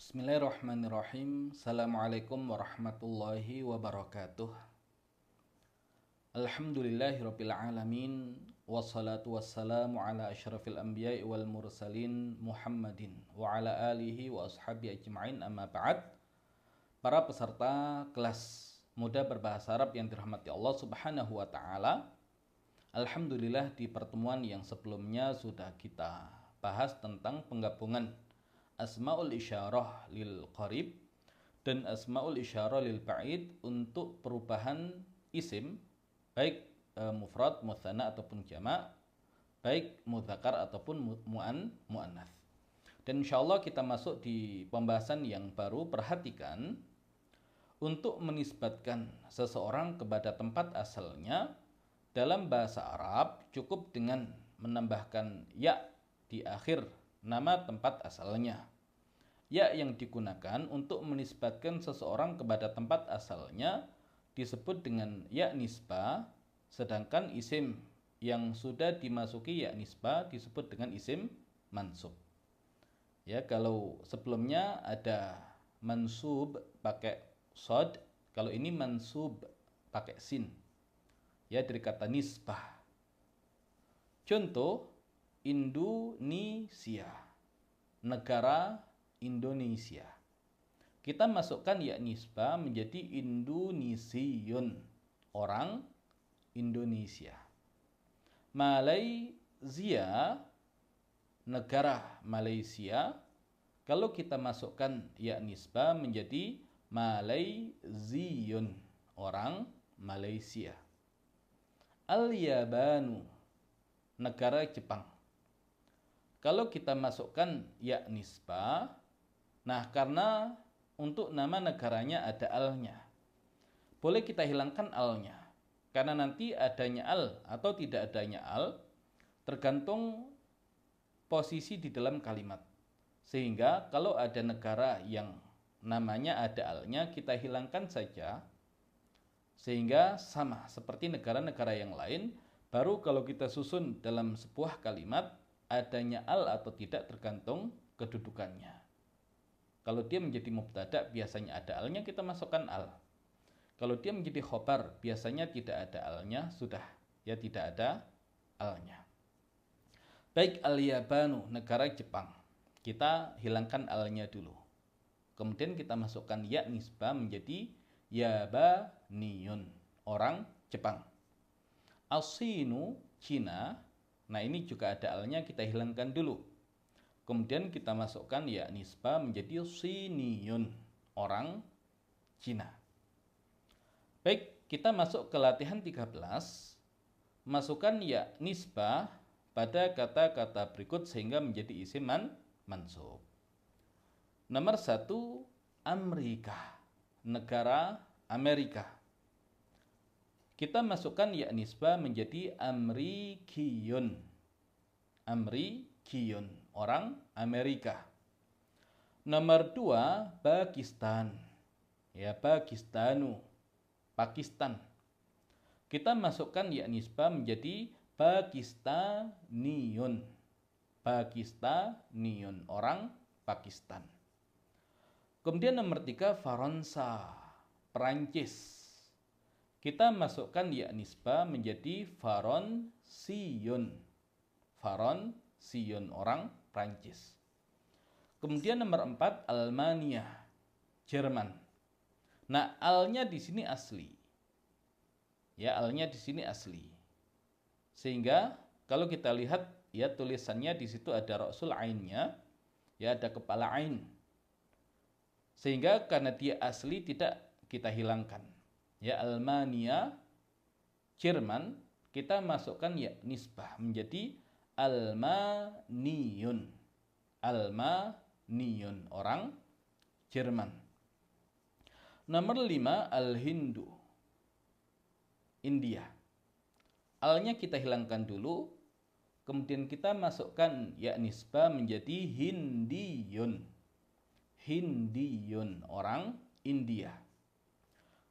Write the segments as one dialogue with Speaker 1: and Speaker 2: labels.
Speaker 1: Bismillahirrahmanirrahim. Assalamualaikum warahmatullahi wabarakatuh. Alhamdulillahirabbil alamin wassalatu wassalamu ala asyrafil anbiya'i wal mursalin Muhammadin wa ala alihi wa ashabihi ajma'in, amma ba'd. Para peserta kelas Muda Berbahasa Arab yang dirahmati Allah Subhanahu wa taala. Alhamdulillah, di pertemuan yang sebelumnya sudah kita bahas tentang penggabungan Asma'ul Isyarah lil Qarib dan Asma'ul Isyarah lil Ba'id untuk perubahan isim, baik mufrad, mutsanna ataupun jamak, baik mudzakkar ataupun muannats. Dan insyaallah kita masuk di pembahasan yang baru. Perhatikan, untuk menisbatkan seseorang kepada tempat asalnya dalam bahasa Arab cukup dengan menambahkan ya di akhir nama tempat asalnya. Ya yang digunakan untuk menisbatkan seseorang kepada tempat asalnya disebut dengan ya nisbah, sedangkan isim yang sudah dimasuki ya nisbah disebut dengan isim mansub. Ya, kalau sebelumnya ada mansub pakai shad, kalau ini mansub pakai sin. Ya, dari kata nisbah. Contoh, Indonesia, negara Indonesia. Kita masukkan ya nisbah menjadi Indonesiun, orang Indonesia. Malaysia, negara Malaysia. Kalau kita masukkan ya nisbah menjadi Malaysiun, orang Malaysia. Al-Yabanu, negara Jepang. Kalau kita masukkan ya nisbah, nah karena untuk nama negaranya ada al-nya, boleh kita hilangkan al-nya, karena nanti adanya al atau tidak adanya al tergantung posisi di dalam kalimat. Sehingga kalau ada negara yang namanya ada al-nya, kita hilangkan saja, sehingga sama seperti negara-negara yang lain. Baru kalau kita susun dalam sebuah kalimat, adanya al atau tidak tergantung kedudukannya. Kalau dia menjadi mubtada, biasanya ada alnya, kita masukkan al. Kalau dia menjadi khobar, biasanya tidak ada alnya, sudah ya tidak ada alnya. Baik, al-Yabanu, negara Jepang, kita hilangkan alnya dulu. Kemudian kita masukkan ya nisbah menjadi Yabaniyun, orang Jepang. As-Sinu, Cina. Nah, ini juga ada alnya, kita hilangkan dulu. Kemudian kita masukkan ya nisbah menjadi Siniyun, orang Cina. Baik, kita masuk ke latihan 13. Masukkan ya nisbah pada kata-kata berikut sehingga menjadi isim mansub. Nomor 1, Amerika, negara Amerika. Kita masukkan ya nisbah menjadi Amrikiyun, Amrikiyun, orang Amerika. Nomor 2, Pakistan, ya Pakistanu, Pakistan. Kita masukkan ya nisbah menjadi Pakistaniyun, Pakistaniyun, orang Pakistan. Kemudian nomor 3, Faransa, Perancis. Kita masukkan ya nisbah menjadi Faronsiyun, Faronsiyun, orang Prancis. Kemudian nomor 4, Almania, Jerman. Nah, alnya di sini asli. Ya, alnya di sini asli. Sehingga kalau kita lihat ya tulisannya di situ ada ra'sul ainnya, ya ada kepala ain. Sehingga karena dia asli tidak kita hilangkan. Ya, Almania, Jerman, kita masukkan ya nisbah menjadi Almaniyun, Almaniyun, orang Jerman. Nomor 5, Al-Hindu, India. Alnya kita hilangkan dulu, kemudian kita masukkan ya nisbah menjadi Hindiyun, Hindiyun, orang India.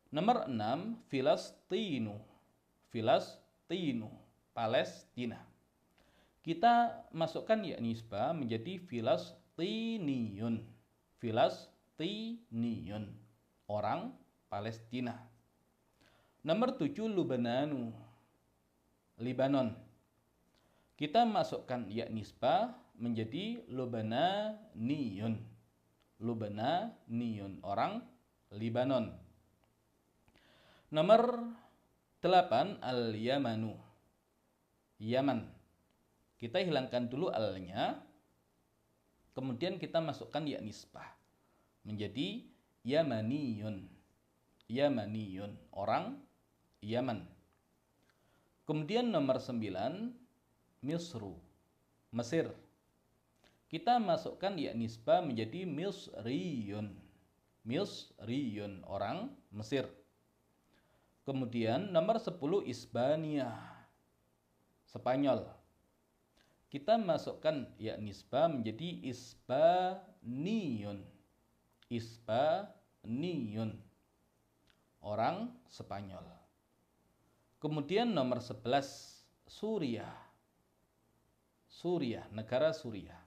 Speaker 1: Nomor 6, Filastinu, Filastinu, Palestina. Kita masukkan ya nisbah menjadi Filastiniyun, Filastiniyun, orang Palestina. Nomor 7, Lubananu, Libanon. Kita masukkan ya nisbah menjadi Lubananiyun. Lubananiyun, orang Libanon. Nomor 8, Al-Yamanu, Yaman. Kita hilangkan dulu al-nya, kemudian kita masukkan ya nisbah menjadi Yamaniyun. Yamaniyun, orang Yaman. Kemudian nomor 9, Misru, Mesir. Kita masukkan ya nisbah menjadi Misriyun. Misriyun, orang Mesir. Kemudian nomor 10, Isbania, Spanyol. Kita masukkan ya nisbah menjadi Isbaniyun. Isbaniyun, orang Spanyol. Kemudian nomor 11, Suriah. Suriah, negara Suriah.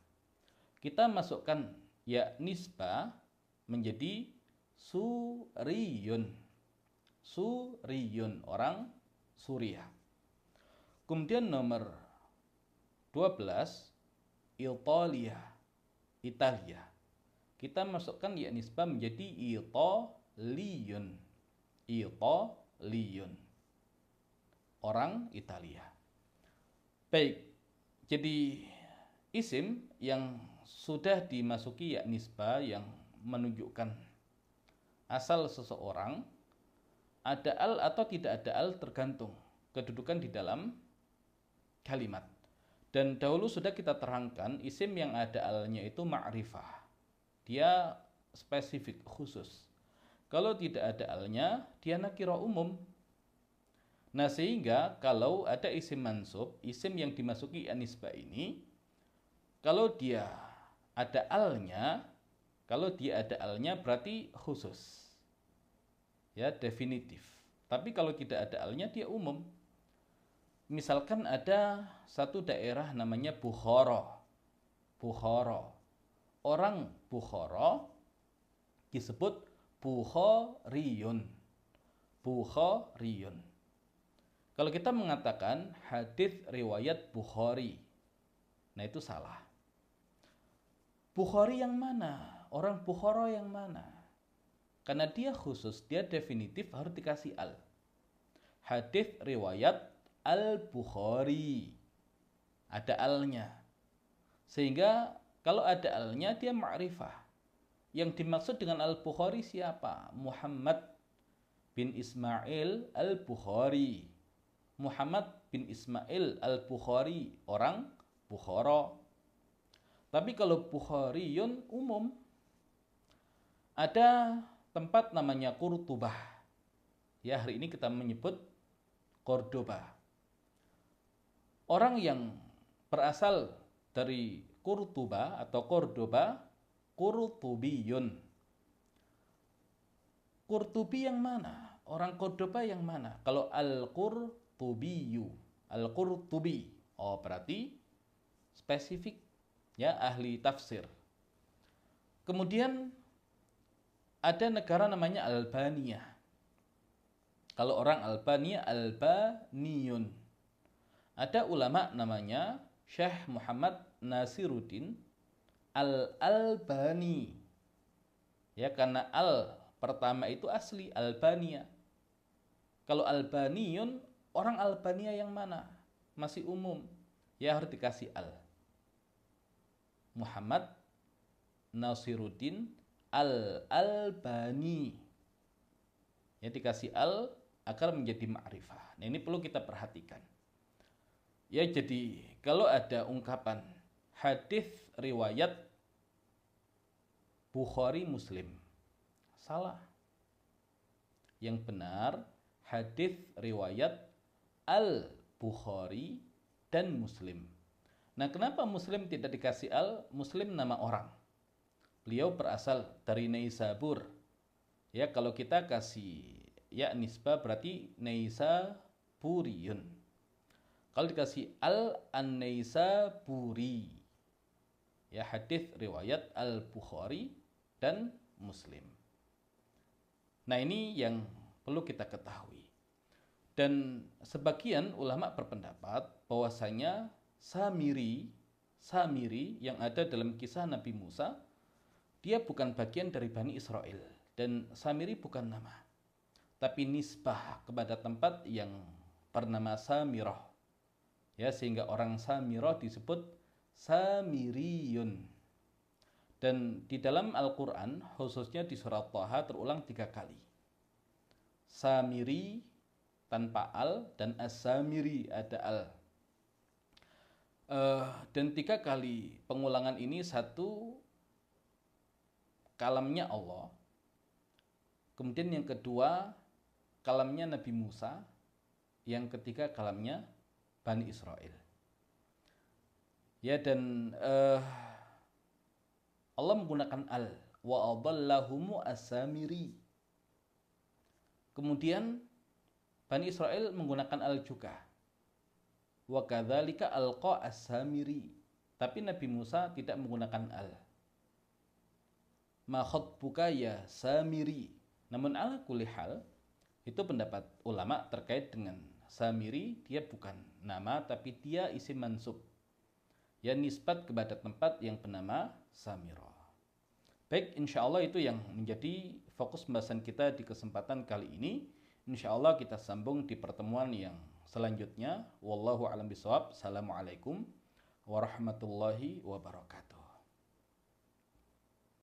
Speaker 1: Kita masukkan ya nisbah menjadi Suriyun. Suriyun, orang Suriah. Kemudian nomor 12, Italia. Italia. Kita masukkan ya nisbah menjadi Italiyun. Italiyun, orang Italia. Baik, jadi isim yang sudah dimasuki ya nisbah yang menunjukkan asal seseorang, ada al atau tidak ada al tergantung kedudukan di dalam kalimat. Dan dahulu sudah kita terangkan isim yang ada alnya itu ma'rifah. Dia spesifik, khusus. Kalau tidak ada alnya, dia nakirah umum. Nah, sehingga kalau ada isim mansub, isim yang dimasuki an-nisbah ini, kalau dia ada alnya, berarti khusus. Ya, definitif. Tapi kalau tidak ada alnya, dia umum. Misalkan ada satu daerah namanya Bukhara. Bukhara. Orang Bukhara disebut Bukhariyun. Bukhariyun. Kalau kita mengatakan hadis riwayat Bukhari, nah itu salah. Bukhari yang mana? Orang Bukhara yang mana? Karena dia khusus, dia definitif, harus dikasih al. Hadis riwayat Al-Bukhari. Ada alnya. Sehingga kalau ada alnya dia ma'rifah. Yang dimaksud dengan Al-Bukhari siapa? Muhammad bin Ismail Al-Bukhari. Muhammad bin Ismail Al-Bukhari, orang Bukhara. Tapi kalau Bukhariyun umum. Ada tempat namanya Qurtubah. Ya, hari ini kita menyebut Cordoba. Orang yang berasal dari Qurtuba atau Cordoba, Qurtubiyun. Qurtubi yang mana? Orang Cordoba yang mana? Kalau Al-Qurtubiyu, Al-Qurtubi, oh berarti spesifik, ya, ahli tafsir. Kemudian ada negara namanya Albania. Kalau orang Albania, Albaniyun. Ada ulama namanya Syekh Muhammad Nasiruddin Al-Albani. Ya, karena al pertama itu asli Albania. Kalau Albaniyun, orang Albania yang mana? Masih umum. Ya, harus dikasih al. Muhammad Nasiruddin Al-Albani. Ya, dikasih al agar menjadi ma'rifah. Nah, ini perlu kita perhatikan. Ya, jadi kalau ada ungkapan hadis riwayat Bukhari Muslim, salah. Yang benar hadis riwayat Al-Bukhari dan Muslim. Nah, kenapa Muslim tidak dikasih al? Muslim nama orang. Beliau berasal dari Naisabur. Ya, kalau kita kasih ya nisbah berarti Naisaburiyun. Kalau dikasih Al-An-Naisaburi. Ya, hadis riwayat Al-Bukhari dan Muslim. Nah, ini yang perlu kita ketahui. Dan sebagian ulama berpendapat bahwasanya Samiri yang ada dalam kisah Nabi Musa, dia bukan bagian dari Bani Israel. Dan Samiri bukan nama, tapi nisbah kepada tempat yang bernama Samirah. Ya, sehingga orang Samirah disebut Samiriyun. Dan di dalam Al-Quran, khususnya di surat Thaha terulang 3 kali. Samiri tanpa al, dan as-samiri ada al. Dan 3 kali pengulangan ini, satu kalamnya Allah, kemudian yang kedua kalamnya Nabi Musa, yang ketiga kalamnya Bani Israel. Ya, dan Allah menggunakan al, wa adallahumu as-samiri. Kemudian Bani Israel menggunakan al juga. Wa kadzalika alqa as-samiri. Tapi Nabi Musa tidak menggunakan al. Ma khatbuka ya Samiri. Namun ala kulli hal, itu pendapat ulama terkait dengan Samiri, dia bukan nama tapi dia isim mansub. Ya, nisbat kepada tempat yang bernama Samirah. Baik, insya Allah itu yang menjadi fokus pembahasan kita di kesempatan kali ini. Insya Allah kita sambung di pertemuan yang selanjutnya. Wallahu a'lam bishawab. Assalamualaikum warahmatullahi wabarakatuh.